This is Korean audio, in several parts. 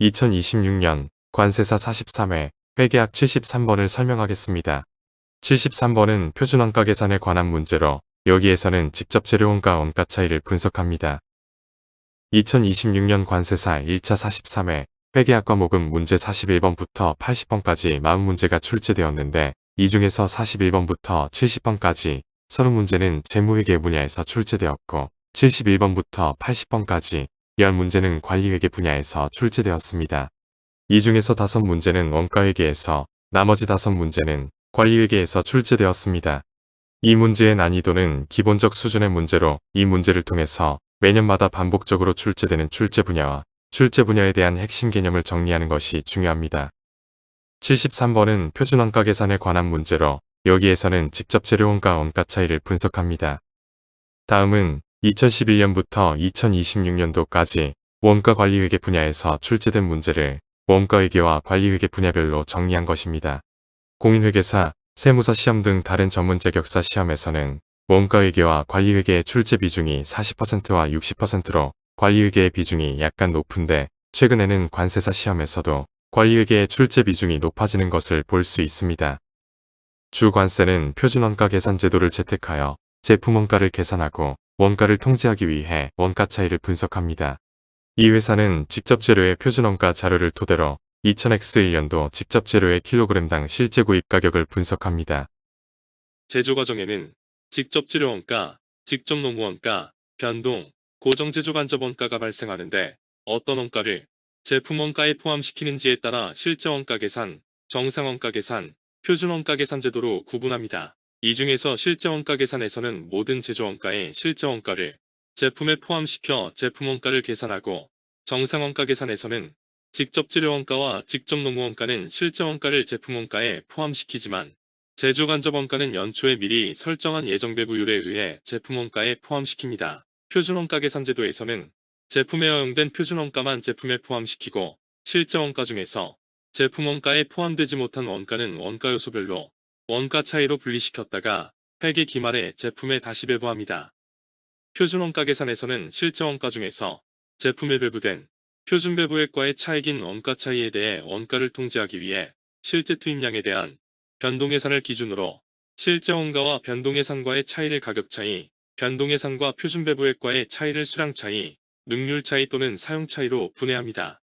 2026년 관세사 43회 회계학 73번을 설명하겠습니다. 73번은 표준원가 계산에 관한 문제로 여기에서는 직접 재료원가 원가 차이를 분석합니다. 2026년 관세사 1차 43회 회계학 과목은 문제 41번부터 80번까지 40문제가 출제되었는데 이 중에서 41번부터 70번까지 30문제는 재무회계 분야에서 출제되었고 71번부터 80번까지 10문제는 관리회계 분야에서 출제되었습니다. 이 중에서 5문제는 원가회계에서 나머지 5문제는 관리회계에서 출제되었습니다. 이 문제의 난이도는 기본적 수준의 문제로 이 문제를 통해서 매년마다 반복적으로 출제되는 출제 분야와 출제 분야에 대한 핵심 개념을 정리하는 것이 중요합니다. 73번은 표준원가 계산에 관한 문제로 여기에서는 직접 재료원가 원가 차이를 분석합니다. 다음은 2011년부터 2026년도까지 원가 관리회계 분야에서 출제된 문제를 원가회계와 관리회계 분야별로 정리한 것입니다. 공인회계사, 세무사 시험 등 다른 전문 자격사 시험에서는 원가회계와 관리회계의 출제 비중이 40%와 60%로 관리회계의 비중이 약간 높은데 최근에는 관세사 시험에서도 관리회계의 출제 비중이 높아지는 것을 볼 수 있습니다. 주관세는 표준원가 계산 제도를 채택하여 제품 원가를 계산하고 원가를 통제하기 위해 원가 차이를 분석합니다. 이 회사는 직접 재료의 표준원가 자료를 토대로 2000X1년도 직접 재료의 킬로그램당 실제 구입 가격을 분석합니다. 제조 과정에는 직접 재료 원가, 직접 농무 원가, 변동, 고정 제조 간접 원가가 발생하는데 어떤 원가를 제품 원가에 포함시키는지에 따라 실제 원가 계산, 정상 원가 계산, 표준 원가 계산 제도로 구분합니다. 이 중에서 실제 원가 계산에서는 모든 제조 원가의 실제 원가를 제품에 포함시켜 제품 원가를 계산하고 정상 원가 계산에서는 직접 재료 원가와 직접 농무 원가는 실제 원가를 제품 원가에 포함시키지만 제조 간접 원가는 연초에 미리 설정한 예정 배부율에 의해 제품 원가에 포함시킵니다. 표준 원가 계산 제도에서는 제품에 허용된 표준 원가만 제품에 포함시키고 실제 원가 중에서 제품 원가에 포함되지 못한 원가는 원가 요소별로 원가 차이로 분리시켰다가 회계 기말에 제품에 다시 배부합니다. 표준 원가 계산에서는 실제 원가 중에서 제품에 배부된 표준 배부액과의 차익인 원가 차이에 대해 원가를 통제하기 위해 실제 투입량에 대한 변동예산을 기준으로 실제 원가와 변동예산과의 차이를 가격 차이, 변동예산과 표준 배부액과의 차이를 수량 차이, 능률 차이 또는 사용 차이로 분해합니다.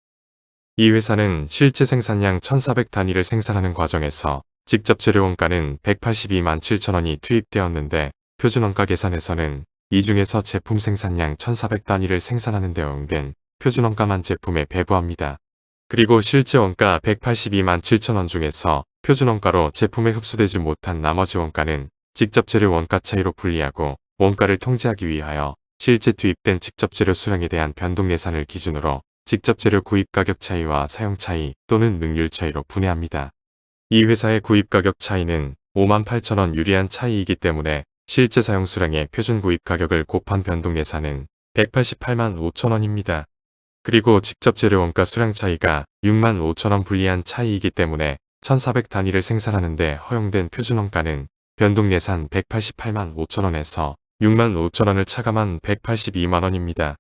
이 회사는 실제 생산량 1400단위를 생산하는 과정에서 직접 재료 원가는 182만 7천원이 투입되었는데 표준원가 계산에서는 이 중에서 제품 생산량 1400단위를 생산하는 데 허용된 표준원가만 제품에 배부합니다. 그리고 실제 원가 182만 7천원 중에서 표준원가로 제품에 흡수되지 못한 나머지 원가는 직접 재료 원가 차이로 분리하고 원가를 통제하기 위하여 실제 투입된 직접 재료 수량에 대한 변동 예산을 기준으로 직접 재료 구입 가격 차이와 사용 차이 또는 능률 차이로 분해합니다. 이 회사의 구입 가격 차이는 5만 8천원 유리한 차이이기 때문에 실제 사용 수량의 표준 구입 가격을 곱한 변동 예산은 188만 5천원입니다. 그리고 직접 재료 원가 수량 차이가 6만 5천원 불리한 차이이기 때문에 1400단위를 생산하는데 허용된 표준 원가는 변동 예산 188만 5천원에서 6만 5천원을 차감한 182만원입니다.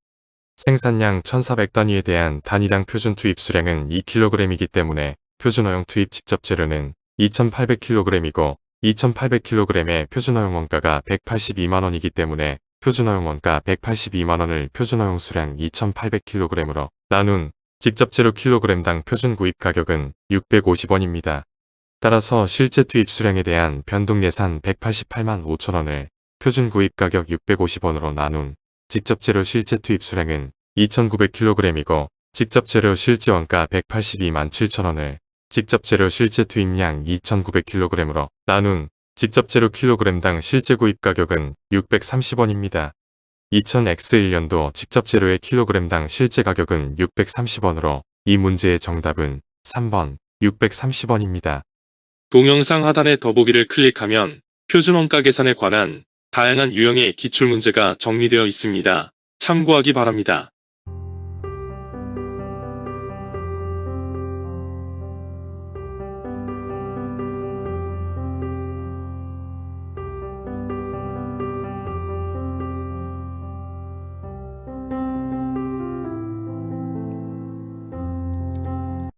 생산량 1400단위에 대한 단위당 표준 투입 수량은 2kg이기 때문에 표준 허용 투입 직접 재료는 2800kg이고 2800kg의 표준 허용 원가가 182만원이기 때문에 표준 허용 원가 182만원을 표준 허용 수량 2800kg으로 나눈 직접 재료 킬로그램당 표준 구입 가격은 650원입니다. 따라서 실제 투입 수량에 대한 변동 예산 188만 5천원을 표준 구입 가격 650원으로 나눈 직접 재료 실제 투입 수량은 2900kg이고 직접 재료 실제 원가 182만 7천원을 직접 재료 실제 투입량 2900kg으로 나눈 직접 재료 킬로그램당 실제 구입 가격은 630원입니다. 2000X1년도 직접 재료의 킬로그램당 실제 가격은 630원으로 이 문제의 정답은 3번 630원입니다. 동영상 하단의 더보기를 클릭하면 표준 원가 계산에 관한 다양한 유형의 기출문제가 정리되어 있습니다. 참고하기 바랍니다.